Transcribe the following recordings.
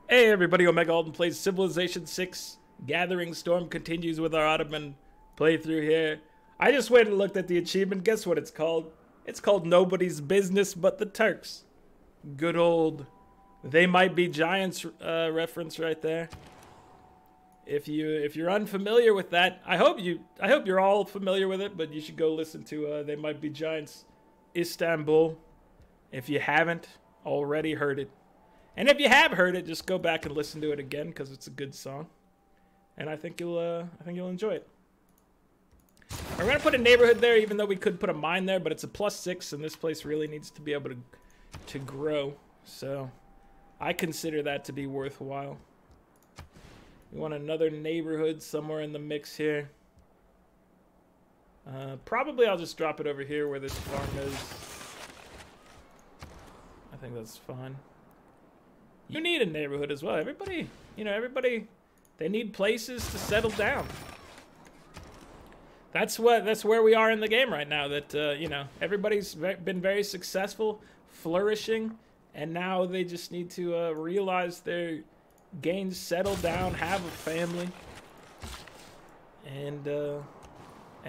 Hey everybody, Omega Alden plays Civilization 6. Gathering Storm continues with our Ottoman playthrough here. I just went and looked at the achievement. Guess what it's called? It's called Nobody's Business But the Turks. Good old They Might Be Giants reference right there. If you're unfamiliar with that, I hope you're all familiar with it, but you should go listen to They Might Be Giants Istanbul if you haven't already heard it. And if you have heard it, just go back and listen to it again because it's a good song, and I think you'll enjoy it. We're gonna put a neighborhood there, even though we could put a mine there, but it's a +6, and this place really needs to be able to grow. So I consider that to be worthwhile. We want another neighborhood somewhere in the mix here. Probably I'll just drop it over here where this farm is. I think that's fine. You need a neighborhood as well. Everybody, they need places to settle down. That's where we are in the game right now. That everybody's been very successful, flourishing, and now they just need to realize their gains, settle down, have a family, and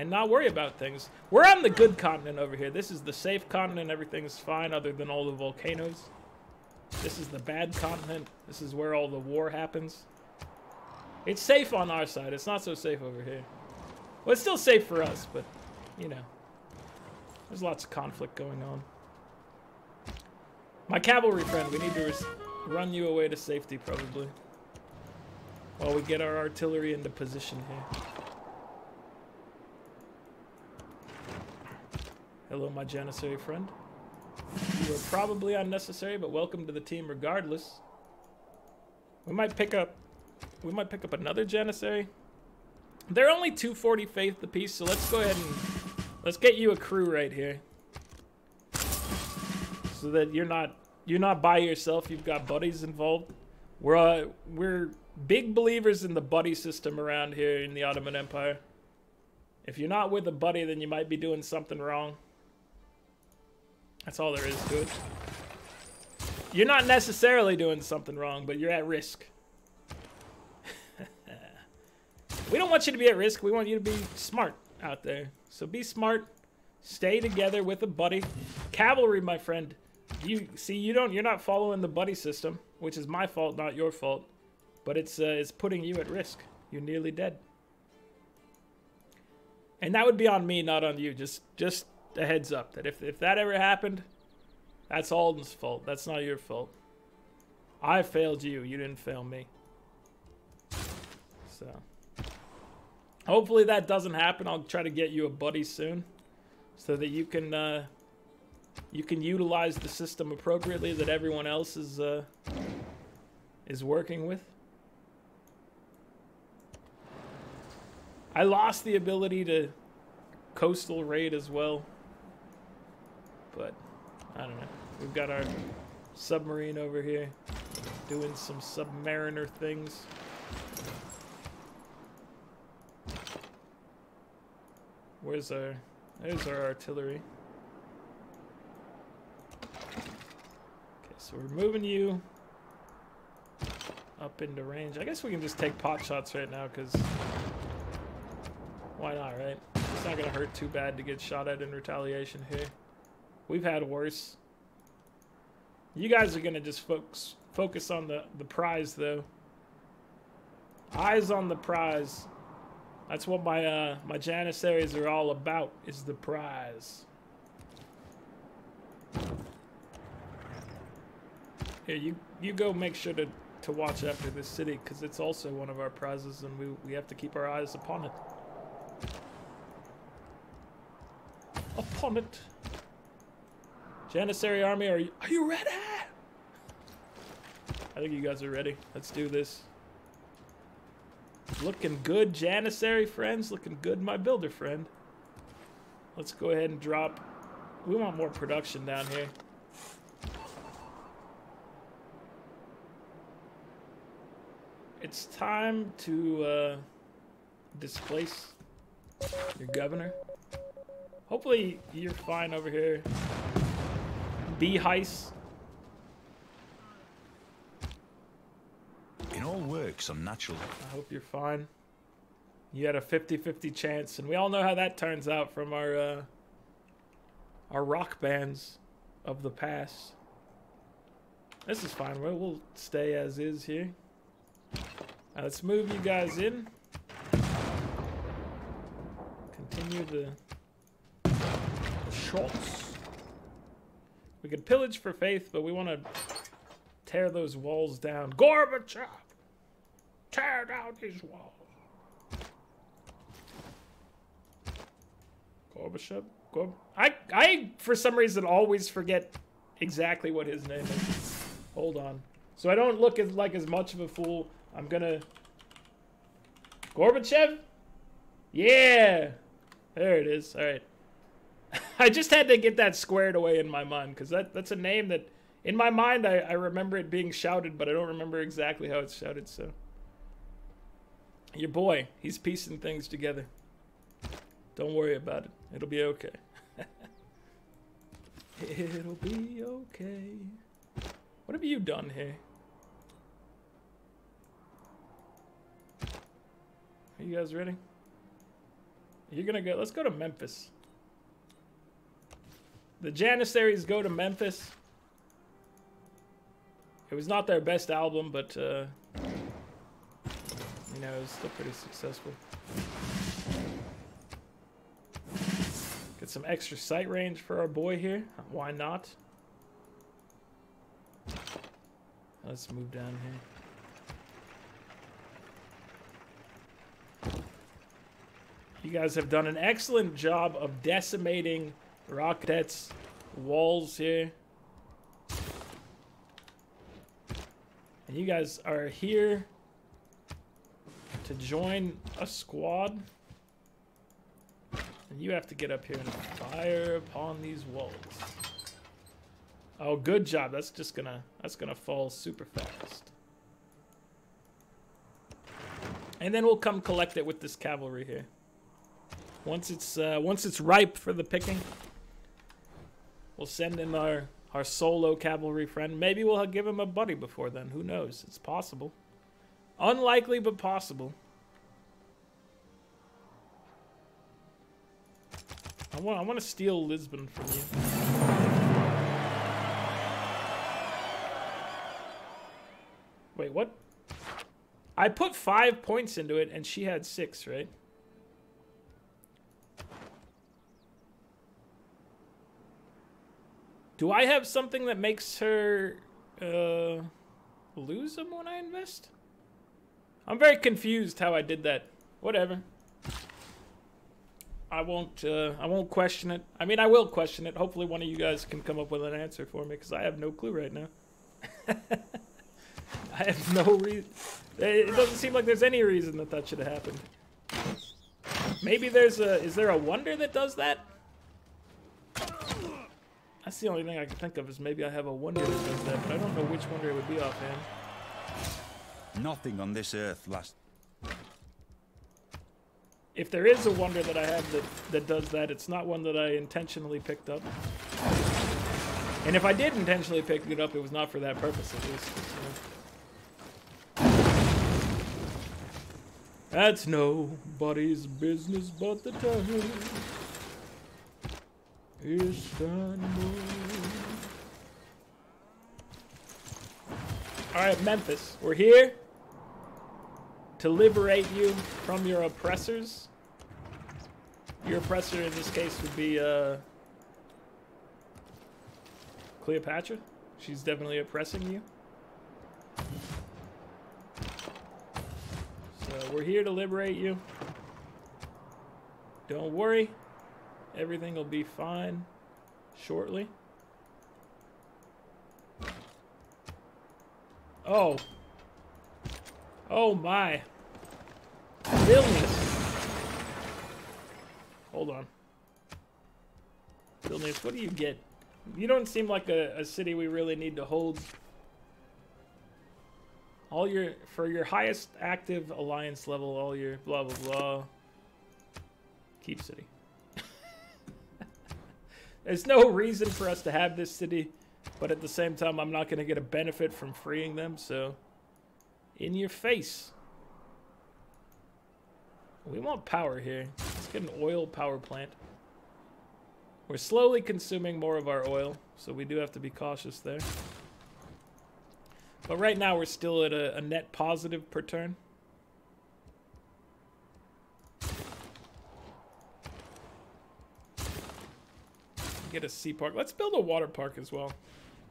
not worry about things. We're on the good continent over here. This is the safe continent. Everything's fine other than all the volcanoes. This is the bad continent. This is where all the war happens. It's safe on our side. It's not so safe over here. Well, it's still safe for us, but, there's lots of conflict going on. My cavalry friend, we need to run you away to safety, probably, while we get our artillery into position here. Hello, my Janissary friend. You are probably unnecessary, but welcome to the team regardless. We might pick up another Janissary. They're only 240 faith apiece, so let's go ahead and let's get you a crew right here, so that you're not by yourself. You've got buddies involved. We're big believers in the buddy system around here in the Ottoman Empire. If you're not with a buddy, then you might be doing something wrong. That's all there is to it. You're not necessarily doing something wrong, but you're at risk. We don't want you to be at risk. We want you to be smart out there. So be smart. Stay together with a buddy. Cavalry, my friend. You're not following the buddy system, which is my fault, not your fault. But it's putting you at risk. You're nearly dead. And that would be on me, not on you. Just a heads up that if that ever happened, that's Alden's fault. That's not your fault. I failed you. You didn't fail me. So hopefully that doesn't happen. I'll try to get you a buddy soon, so that you can utilize the system appropriately that everyone else is working with. I lost the ability to coastal raid as well, but I don't know. We've got our submarine over here doing some submariner things. There's our artillery. Okay, so we're moving you up into range. I guess we can just take pot shots right now, because why not, right? It's not gonna hurt too bad to get shot at in retaliation here. We've had worse. You guys are gonna just focus on the prize, though. Eyes on the prize. That's what my Janissaries are all about, is the prize. Here, you go make sure to watch after this city, because it's also one of our prizes, and we have to keep our eyes upon it. Upon it. Janissary army, are you ready? I think you guys are ready. Let's do this. Looking good, Janissary friends. Looking good, my builder friend. Let's go ahead and drop. We want more production down here. It's time to displace your governor. Hopefully you're fine over here. Bee heist. looks unnatural. I hope you're fine. You had a 50-50 chance, and we all know how that turns out from our rock bands of the past. This is fine. We'll stay as is here. Now let's move you guys in. Continue the shots. We could pillage for faith, but we want to tear those walls down. Gorbachev! Tear down these walls. Gorbachev? I for some reason always forget exactly what his name is. Hold on. So I don't look like as much of a fool. I'm gonna... Gorbachev? Yeah! There it is. Alright. I just had to get that squared away in my mind, because that's a name that, in my mind, I remember it being shouted, but I don't remember exactly how it's shouted, so... Your boy, he's piecing things together. Don't worry about it. It'll be okay. It'll be okay. What have you done here? Are you guys ready? You're gonna go. Let's go to Memphis. The Janissaries go to Memphis. It was not their best album, but you know, it was still pretty successful. Get some extra sight range for our boy here. Why not? Let's move down here. You guys have done an excellent job of decimating Rocket's walls here. And you guys are here to join a squad. And you have to get up here and fire upon these walls. Oh, good job. That's gonna fall super fast. And then we'll come collect it with this cavalry here. Once it's ripe for the picking, we'll send in our solo cavalry friend. Maybe we'll give him a buddy before then. Who knows? It's possible. Unlikely, but possible. I want to steal Lisbon from you. Wait, what? I put 5 points into it, and she had 6, right? Do I have something that makes her lose them when I invest? I'm very confused how I did that. Whatever. I won't question it. I mean, I will question it. Hopefully one of you guys can come up with an answer for me, because I have no clue right now. I have no reason. It doesn't seem like there's any reason that should have happened. Maybe is there a wonder that does that? That's the only thing I can think of, is maybe I have a wonder that does that, but I don't know which wonder it would be offhand. Nothing on this earth lasts. If there is a wonder that I have that does that, it's not one that I intentionally picked up. And if I did intentionally pick it up, it was not for that purpose, at least. So. That's nobody's business but the time. Istanbul. Alright, Memphis. We're here to liberate you from your oppressors. Your oppressor in this case would be Cleopatra. She's definitely oppressing you. So we're here to liberate you. Don't worry. Everything will be fine shortly. Oh. Oh my. Vilnius. Hold on. Vilnius, what do you get? You don't seem like a city we really need to hold. For your highest active alliance level, all your blah blah blah. Keep city. There's no reason for us to have this city, but at the same time, I'm not going to get a benefit from freeing them, so... In your face. We want power here. Let's get an oil power plant. We're slowly consuming more of our oil, so we do have to be cautious there. But right now we're still at a net positive per turn. Get a sea park. Let's build a water park as well.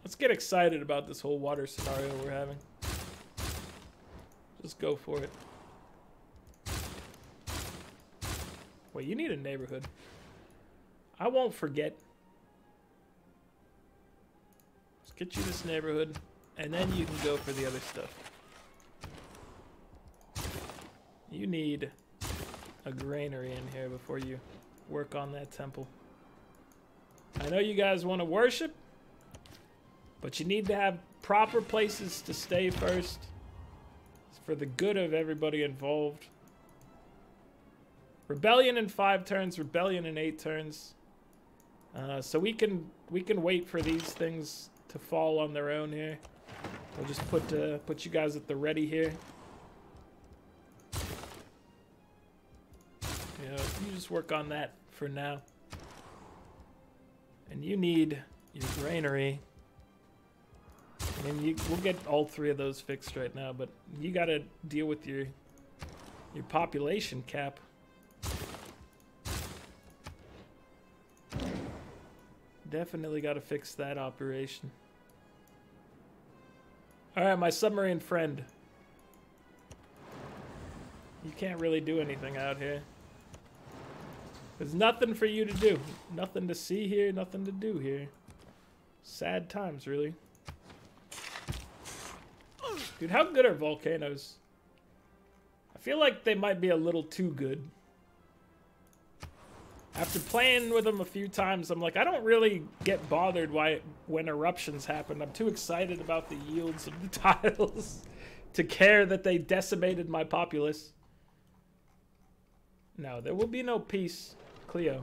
Let's get excited about this whole water scenario we're having. Just go for it. Wait, you need a neighborhood. I won't forget. Let's get you this neighborhood, and then you can go for the other stuff. You need a granary in here before you work on that temple. I know you guys want to worship, but you need to have proper places to stay first. It's for the good of everybody involved. Rebellion in 5 turns, rebellion in 8 turns. So we can wait for these things to fall on their own here. We'll just put you guys at the ready here. Yeah, you just work on that for now. And you need your granary. I mean, we'll get all 3 of those fixed right now, but you gotta deal with your population cap. Definitely gotta fix that operation. Alright, my submarine friend. You can't really do anything out here. There's nothing for you to do. Nothing to see here, nothing to do here. Sad times, really. Dude, how good are volcanoes? I feel like they might be a little too good. After playing with them a few times, I'm like, I don't really get bothered when eruptions happen. I'm too excited about the yields of the tiles to care that they decimated my populace. No, there will be no peace, Cleo.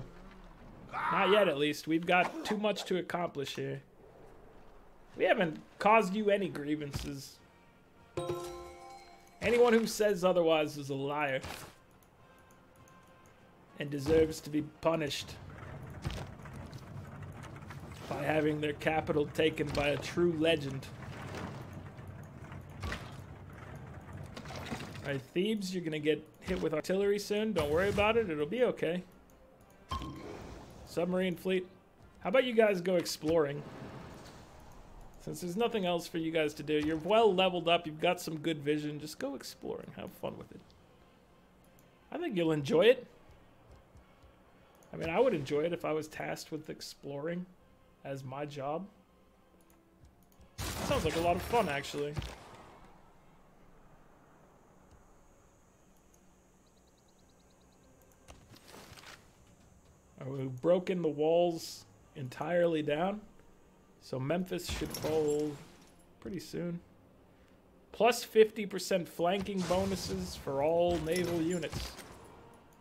Not yet, at least. We've got too much to accomplish here. We haven't caused you any grievances. Anyone who says otherwise is a liar. And deserves to be punished by having their capital taken by a true legend. Alright, Thebes, you're gonna get hit with artillery soon. Don't worry about it, it'll be okay. Submarine fleet. How about you guys go exploring? Since there's nothing else for you guys to do, you're well leveled up, you've got some good vision, just go exploring, have fun with it. I think you'll enjoy it. I mean, I would enjoy it if I was tasked with exploring as my job. Sounds like a lot of fun, actually. We've broken the walls entirely down. So Memphis should fall pretty soon. Plus 50% flanking bonuses for all naval units.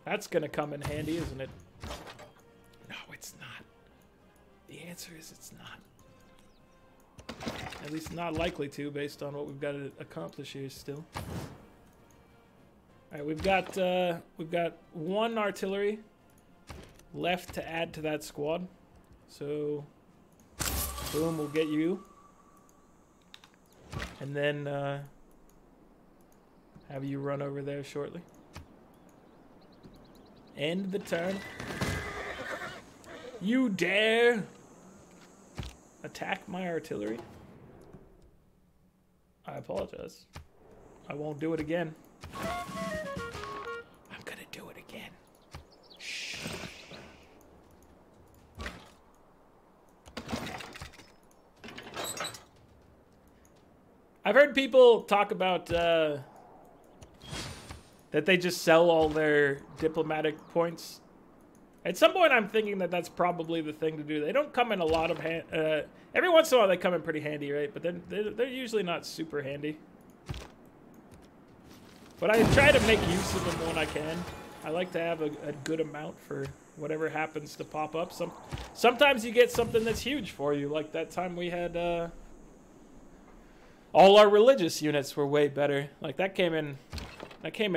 That's gonna come in handy, isn't it? No, it's not. The answer is it's not. At least not likely to, based on what we've got to accomplish here still. Alright, we've got 1 artillery left to add to that squad. So boom, we'll get you. And then have you run over there shortly. End the turn. You dare attack my artillery? I apologize. I won't do it again. I'm gonna do it again. Shh. I've heard people talk about that they just sell all their diplomatic points. At some point, I'm thinking that that's probably the thing to do. They don't come in a lot of every once in a while, they come in pretty handy, right? But then they're usually not super handy. But I try to make use of them when I can. I like to have a good amount for whatever happens to pop up. Sometimes you get something that's huge for you, like that time we had all our religious units were way better. Like that came in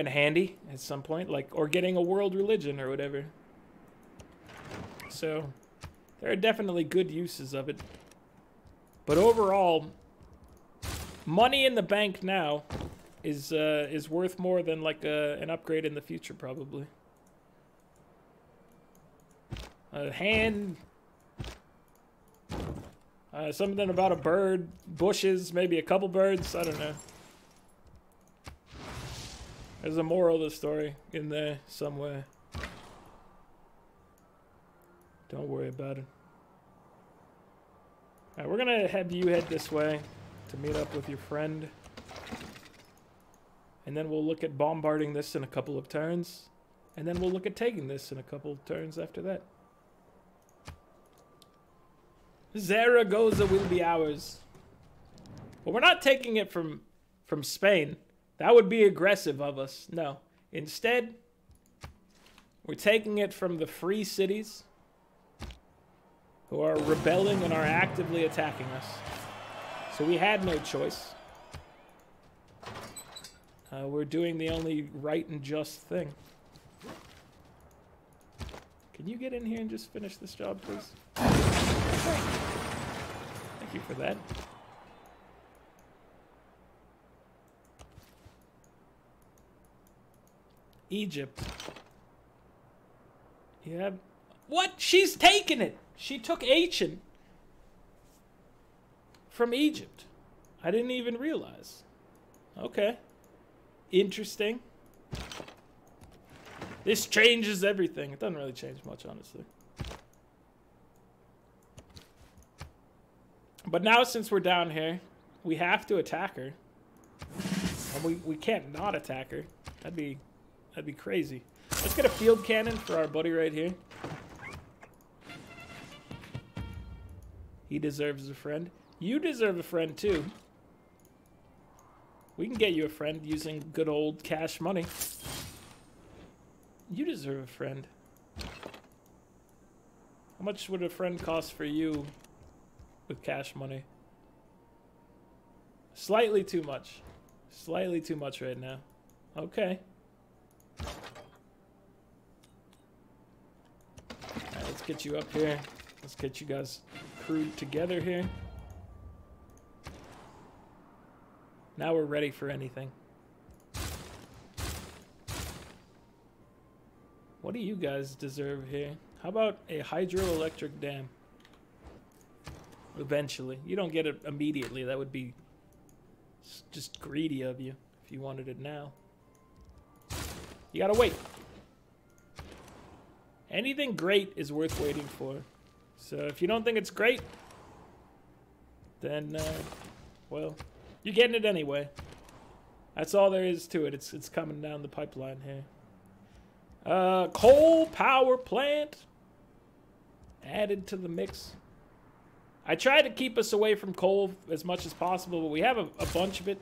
handy at some point, like, or getting a world religion or whatever. So there are definitely good uses of it. But overall, money in the bank now is worth more than like an upgrade in the future, probably. A hand, something about a bird, bushes, maybe a couple birds, I don't know. There's a moral of the story in there somewhere. Don't worry about it. Alright, we're gonna have you head this way to meet up with your friend. And then we'll look at bombarding this in a couple of turns. And then we'll look at taking this in a couple of turns after that. Zaragoza will be ours. But we're not taking it from Spain. That would be aggressive of us. No. Instead, we're taking it from the free cities who are rebelling and are actively attacking us. So we had no choice. We're doing the only right and just thing. Can you get in here and just finish this job, please? Thank you for that. Egypt. Yeah. What? She's taken it! She took Aachen from Egypt. I didn't even realize. Okay. Interesting. This changes everything. It doesn't really change much, honestly. But now, since we're down here, we have to attack her. And we can't not attack her. That'd be crazy. Let's get a field cannon for our buddy right here. He deserves a friend. You deserve a friend, too. We can get you a friend using good old cash money. You deserve a friend. How much would a friend cost for you with cash money? Slightly too much. Slightly too much right now. Okay. Alright, let's get you up here. Let's get you guys crewed together here. Now we're ready for anything. What do you guys deserve here? How about a hydroelectric dam? Eventually. You don't get it immediately. That would be just greedy of you if you wanted it now. You gotta wait. Anything great is worth waiting for. So if you don't think it's great, then, well, you're getting it anyway. That's all there is to it. It's coming down the pipeline here. Coal power plant added to the mix. I try to keep us away from coal as much as possible, but we have a bunch of it.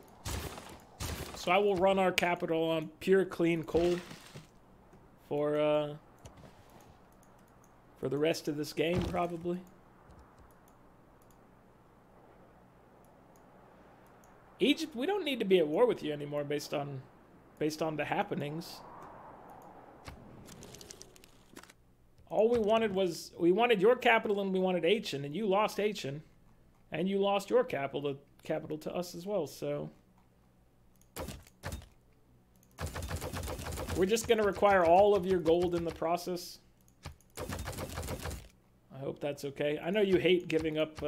So I will run our capital on pure clean coal for the rest of this game, probably. Egypt, we don't need to be at war with you anymore based on the happenings. All we wanted was, we wanted your capital and we wanted Aachen, and you lost Aachen, and you lost your capital to us as well, so we're just going to require all of your gold in the process. I hope that's okay. I know you hate giving up,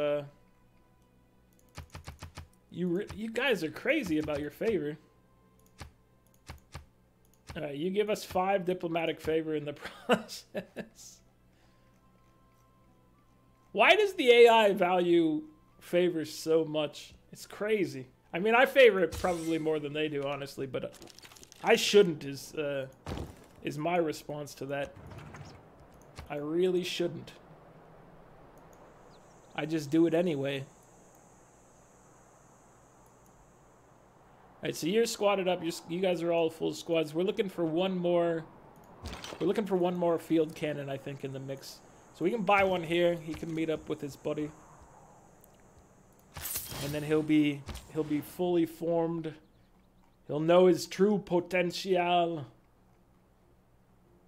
you guys are crazy about your favor. You give us 5 diplomatic favor in the process. Why does the AI value favors so much? It's crazy. I mean, I favor it probably more than they do, honestly, but I shouldn't is my response to that. I really shouldn't. I just do it anyway. Alright, so you're squatted up. You guys are all full squads. We're looking for one more. We're looking for one more field cannon, I think, in the mix. So we can buy one here. He can meet up with his buddy, and then he'll be He'll be fully formed. He'll know his true potential.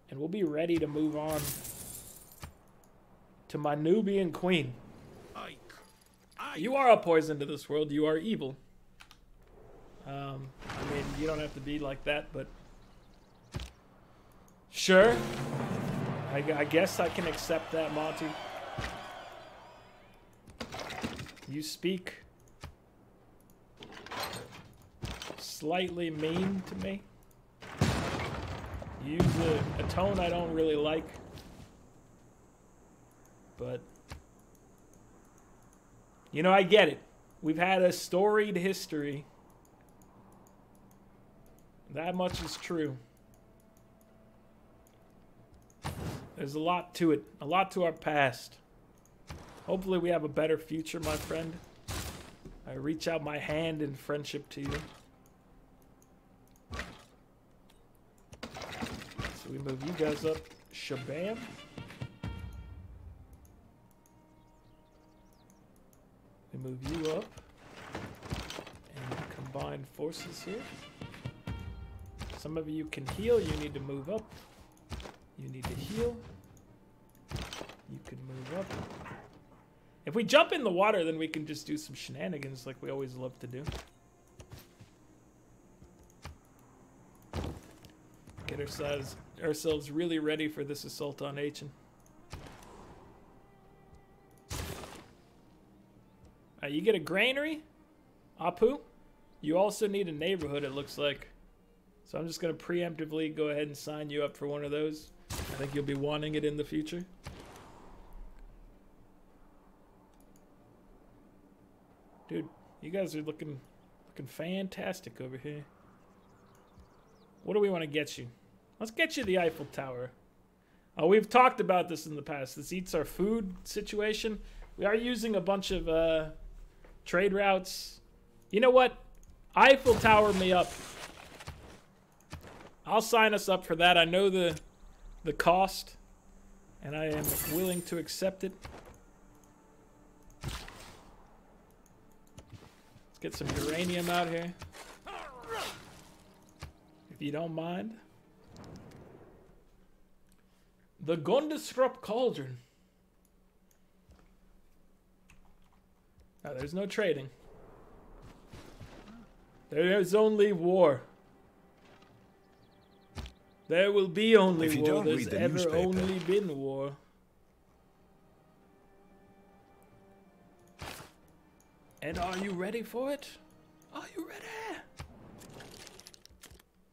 And we'll be ready to move on to my Nubian queen. You are a poison to this world. You are evil. I mean, you don't have to be like that, but... Sure. I guess I can accept that, Monty. You speak slightly mean to me. You use a tone I don't really like. But, you know, I get it. We've had a storied history. That much is true. There's a lot to it. A lot to our past. Hopefully we have a better future, my friend. I reach out my hand in friendship to you. So we move you guys up. Shabam. We move you up. And combine forces here. Some of you can heal. You need to move up. You need to heal. You can move up. If we jump in the water, then we can just do some shenanigans like we always love to do. Get ourselves really ready for this assault on Aachen. You get a granary, Apu. You also need a neighborhood, it looks like. So I'm just going to preemptively go ahead and sign you up for one of those. I think you'll be wanting it in the future. Dude, you guys are looking fantastic over here. What do we want to get you? Let's get you the Eiffel Tower. We've talked about this in the past. This eats our food situation. We are using a bunch of trade routes. You know what? Eiffel Tower me up. I'll sign us up for that. I know the cost, and I am willing to accept it. Let's get some uranium out here, if you don't mind. The Gondestrup Cauldron. Oh, there's no trading. There is only war. There will be only war. There's ever only been war. And are you ready for it? Are you ready?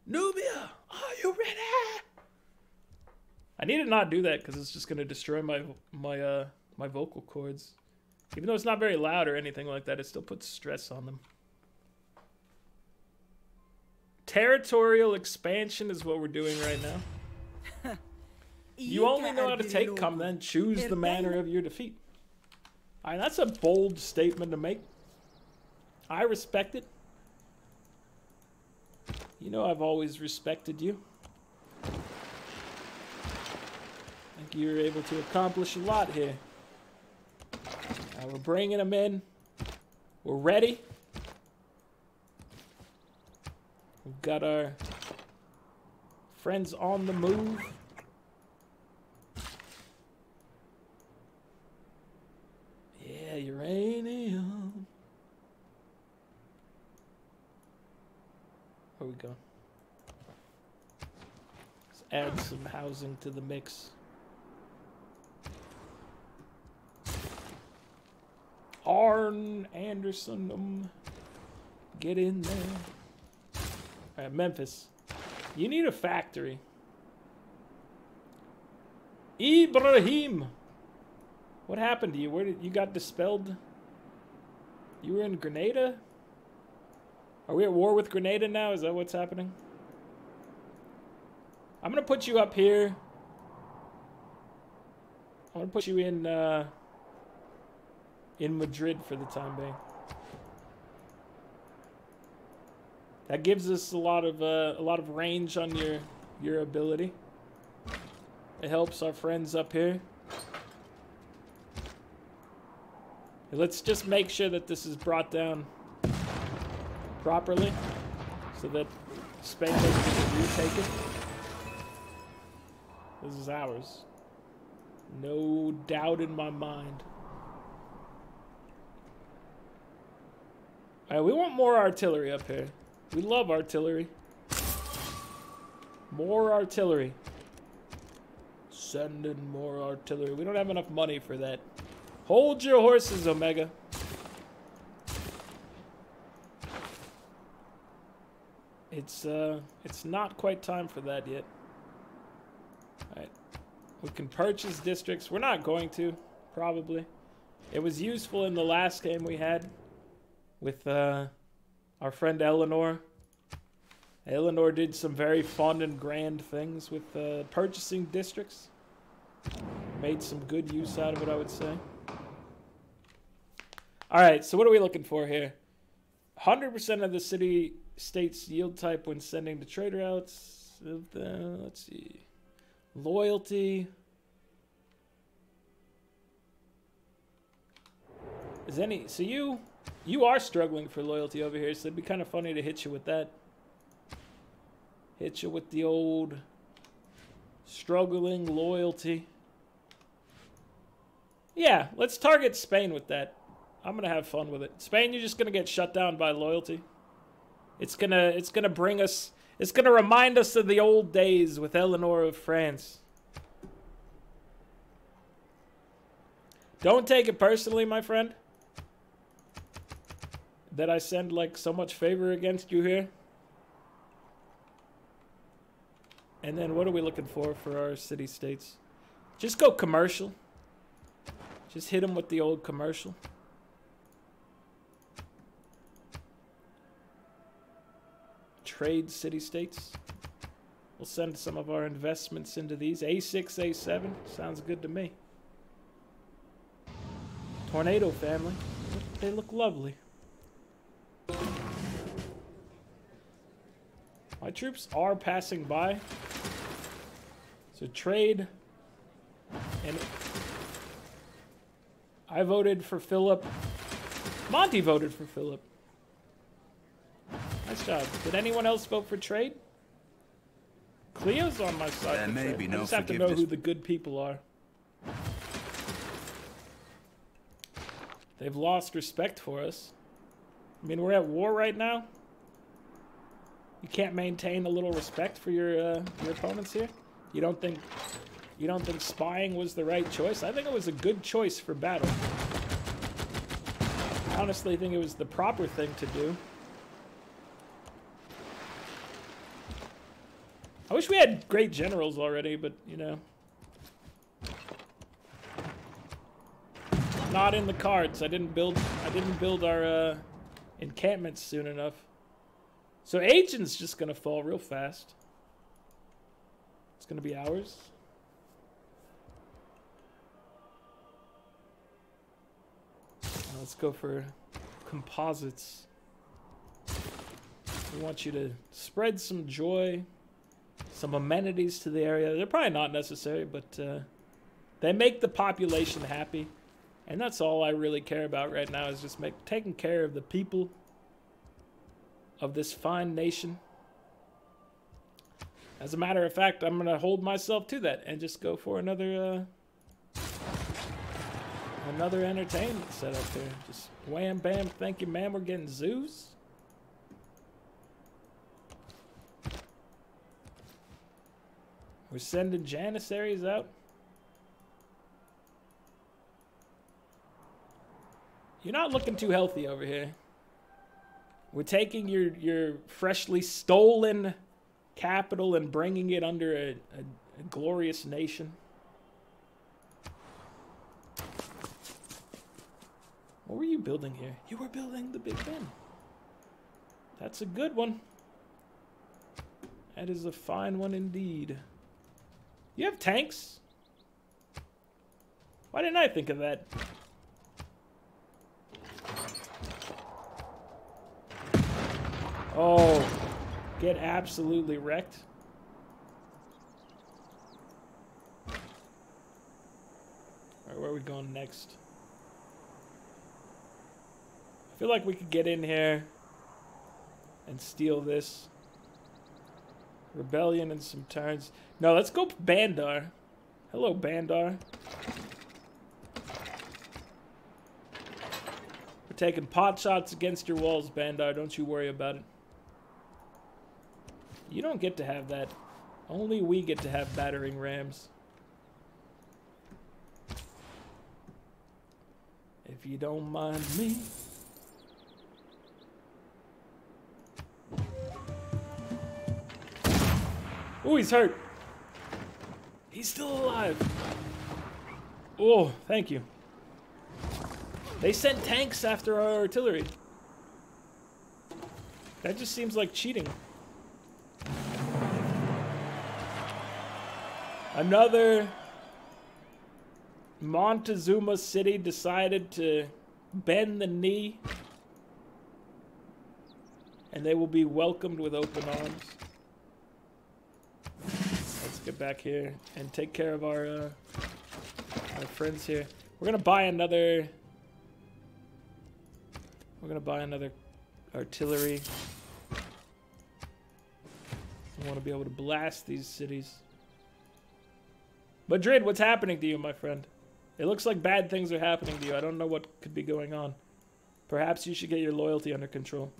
Nubia, are you ready? I need to not do that because it's just going to destroy my vocal cords. Even though it's not very loud or anything like that, it still puts stress on them. Territorial expansion is what we're doing right now. You only know how to take, come then choose the manner of your defeat. Alright, that's a bold statement to make. I respect it. You know I've always respected you. I think you're able to accomplish a lot here. We're bringing them in. We're ready. We've got our friends on the move. Yeah, uranium. Where we go? Let's add some housing to the mix. Arn Anderson, get in there. All right, Memphis, you need a factory. Ibrahim, what happened to you? Where did you got dispelled? You were in Grenada? Are we at war with Grenada now? Is that what's happening? I'm gonna put you up here. I'm gonna put you in Madrid for the time being. That gives us a lot of range on your ability. It helps our friends up here. Let's just make sure that this is brought down properly so that Spain doesn't retake it. This is ours. No doubt in my mind. Alright, we want more artillery up here. We love artillery. More artillery. Send in more artillery. We don't have enough money for that. Hold your horses, Omega. It's not quite time for that yet. Alright. We can purchase districts. We're not going to, probably. It was useful in the last game we had with our friend Eleanor. Eleanor did some very fun and grand things with purchasing districts. Made some good use out of it, I would say. Alright, so what are we looking for here? 100% of the city-state's yield type when sending to trade routes. Let's see. Loyalty. Is any... So you are struggling for loyalty over here, so it'd be kind of funny to hit you with that. Hit you with the old struggling loyalty. Yeah, let's target Spain with that. I'm gonna have fun with it. Spain, you're just gonna get shut down by loyalty. It's gonna bring us. It's gonna remind us of the old days with Eleanor of France. Don't take it personally, my friend, that I send like so much favor against you here. And then what are we looking for our city-states? Just go commercial. Just hit them with the old commercial. Trade city-states. We'll send some of our investments into these. A6, A7. Sounds good to me. Tornado family. They look lovely. My troops are passing by. So trade. And I voted for Philip. Monty voted for Philip. Nice job. Did anyone else vote for trade? Cleo's on my side. There may be no I just have to know who the good people are. They've lost respect for us. I mean, we're at war right now. You can't maintain a little respect for your opponents here. You don't think spying was the right choice? I think it was a good choice for battle. I honestly think it was the proper thing to do. I wish we had great generals already, but you know, not in the cards. I didn't build our encampments soon enough. So Agen's just gonna fall real fast. It's gonna be ours. Let's go for composites. We want you to spread some joy, some amenities to the area. They're probably not necessary, but they make the population happy. And that's all I really care about right now, is just taking care of the people of this fine nation. As a matter of fact, I'm going to hold myself to that and just go for another entertainment setup here. Just wham, bam, thank you, ma'am. We're getting zoos. We're sending janissaries out. You're not looking too healthy over here. We're taking your freshly stolen capital and bringing it under a glorious nation. What were you building here? You were building the Big Ben. That's a good one. That is a fine one indeed. You have tanks? Why didn't I think of that? Oh, get absolutely wrecked. Alright, where are we going next? I feel like we could get in here and steal this. Rebellion in some turns. No, let's go Bandar. Hello, Bandar. We're taking pot shots against your walls, Bandar. Don't you worry about it. You don't get to have that. Only we get to have battering rams. If you don't mind me. Oh, he's hurt. He's still alive. Oh, thank you. They sent tanks after our artillery. That just seems like cheating. Another Montezuma city decided to bend the knee, and they will be welcomed with open arms. Let's get back here and take care of our friends here. We're gonna buy another. We're gonna buy another artillery. We want to be able to blast these cities. Madrid, what's happening to you, my friend? It looks like bad things are happening to you. I don't know what could be going on. Perhaps you should get your loyalty under control.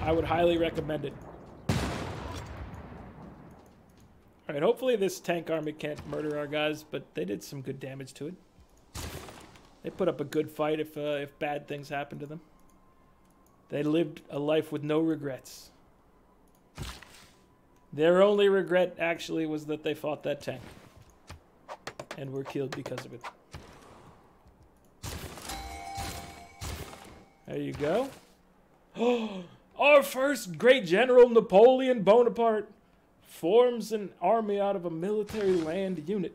I would highly recommend it. Alright, hopefully this tank army can't murder our guys, but they did some good damage to it. They put up a good fight if bad things happen to them. They lived a life with no regrets. Their only regret, actually, was that they fought that tank. And were killed because of it. There you go. Oh, our first great general, Napoleon Bonaparte, forms an army out of a military land unit.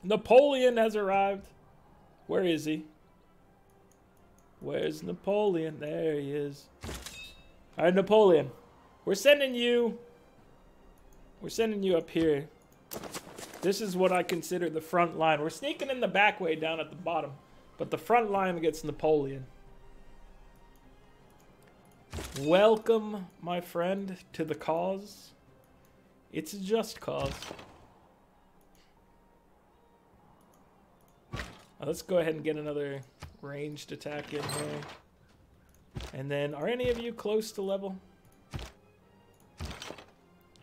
Napoleon has arrived. Where is he? Where's Napoleon? There he is. All right, Napoleon. We're sending you up here. This is what I consider the front line. We're sneaking in the back way down at the bottom, but the front line gets Napoleon. Welcome, my friend, to the cause. It's a just cause. Let's go ahead and get another ranged attack in here. And then, are any of you close to level?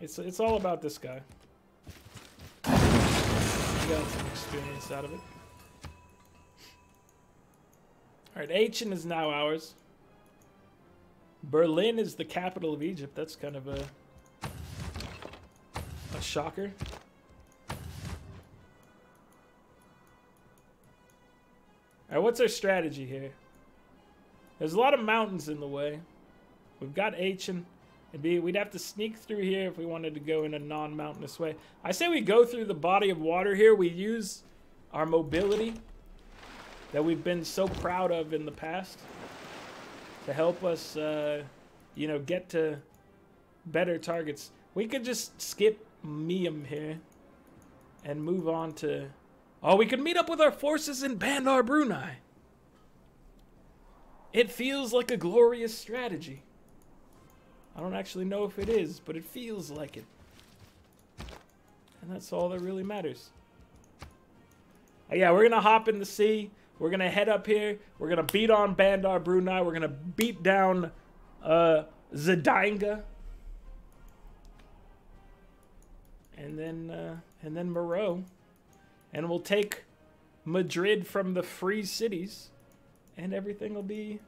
It's all about this guy. We got some experience out of it. Alright, Aachen is now ours. Berlin is the capital of Egypt. That's kind of a shocker. Alright, what's our strategy here? There's a lot of mountains in the way. We've got Aachen. We'd have to sneak through here if we wanted to go in a non-mountainous way. I say we go through the body of water here. We use our mobility that we've been so proud of in the past to help us, you know, get to better targets. We could just skip Miam here and move on to... Oh, we could meet up with our forces in Bandar Brunei. It feels like a glorious strategy. I don't actually know if it is, but it feels like it. And that's all that really matters. Yeah, we're going to hop in the sea. We're going to head up here. We're going to beat on Bandar Brunei. We're going to beat down Zidanga. And then Moreau. And we'll take Madrid from the free cities. And everything will be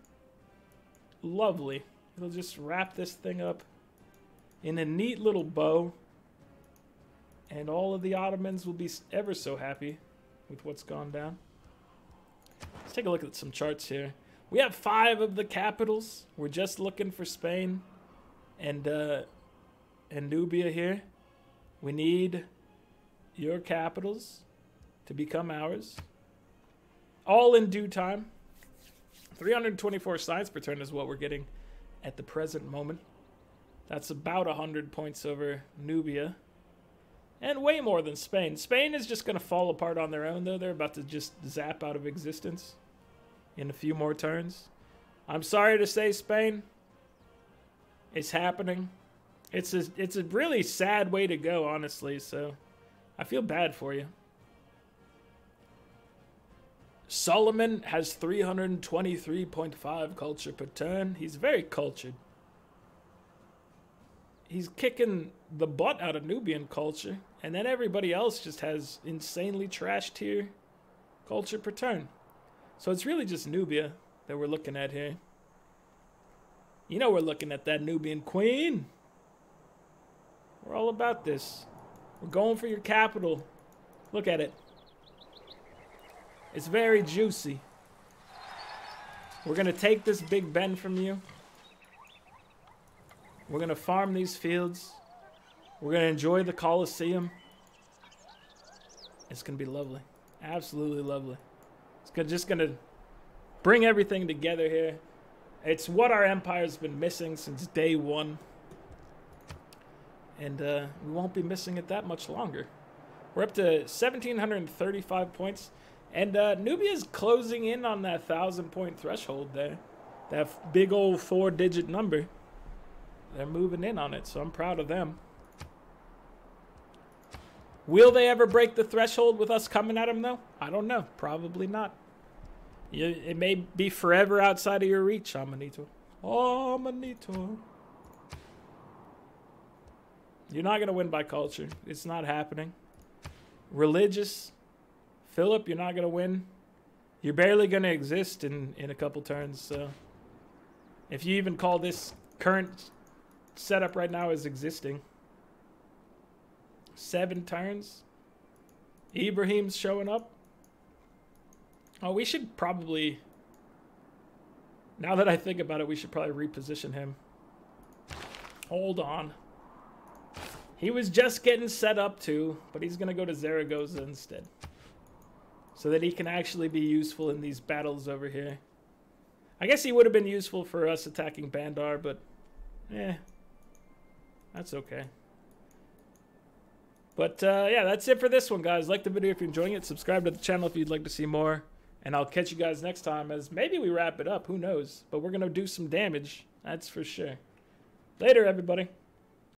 lovely. It'll just wrap this thing up in a neat little bow. And all of the Ottomans will be ever so happy with what's gone down. Let's take a look at some charts here. We have 5 of the capitals. We're just looking for Spain and Nubia here. We need your capitals to become ours. All in due time. 324 science per turn is what we're getting at the present moment. That's about 100 points over Nubia. And way more than Spain. Spain is just going to fall apart on their own, though. They're about to just zap out of existence in a few more turns. I'm sorry to say, Spain. It's happening. It's a really sad way to go, honestly, so I feel bad for you. Solomon has 323.5 culture per turn. He's very cultured. He's kicking the butt out of Nubian culture, and then everybody else just has insanely trash tier culture per turn. So it's really just Nubia that we're looking at here. You know we're looking at that Nubian queen. We're all about this. We're going for your capital. Look at it. It's very juicy. We're going to take this Big Ben from you. We're going to farm these fields. We're going to enjoy the Colosseum. It's going to be lovely. Absolutely lovely. It's just going to bring everything together here. It's what our empire's been missing since day one. And we won't be missing it that much longer. We're up to 1,735 points. And Nubia's closing in on that 1,000-point threshold there. That big old 4-digit number. They're moving in on it, so I'm proud of them. Will they ever break the threshold with us coming at them, though? I don't know. Probably not. It may be forever outside of your reach, Amanito. Oh, Amanito. You're not going to win by culture. It's not happening. Religious. Philip, you're not going to win. You're barely going to exist in a couple turns. So if you even call this current setup right now as existing. 7 turns. Ibrahim's showing up. Oh, we should probably... Now that I think about it, we should probably reposition him. Hold on. He was just getting set up too, but he's going to go to Zaragoza instead. So that he can actually be useful in these battles over here. I guess he would have been useful for us attacking Bandar, but... that's okay. But, yeah, that's it for this one, guys. Like the video if you're enjoying it. Subscribe to the channel if you'd like to see more. And I'll catch you guys next time as maybe we wrap it up. Who knows? But we're going to do some damage. That's for sure. Later, everybody.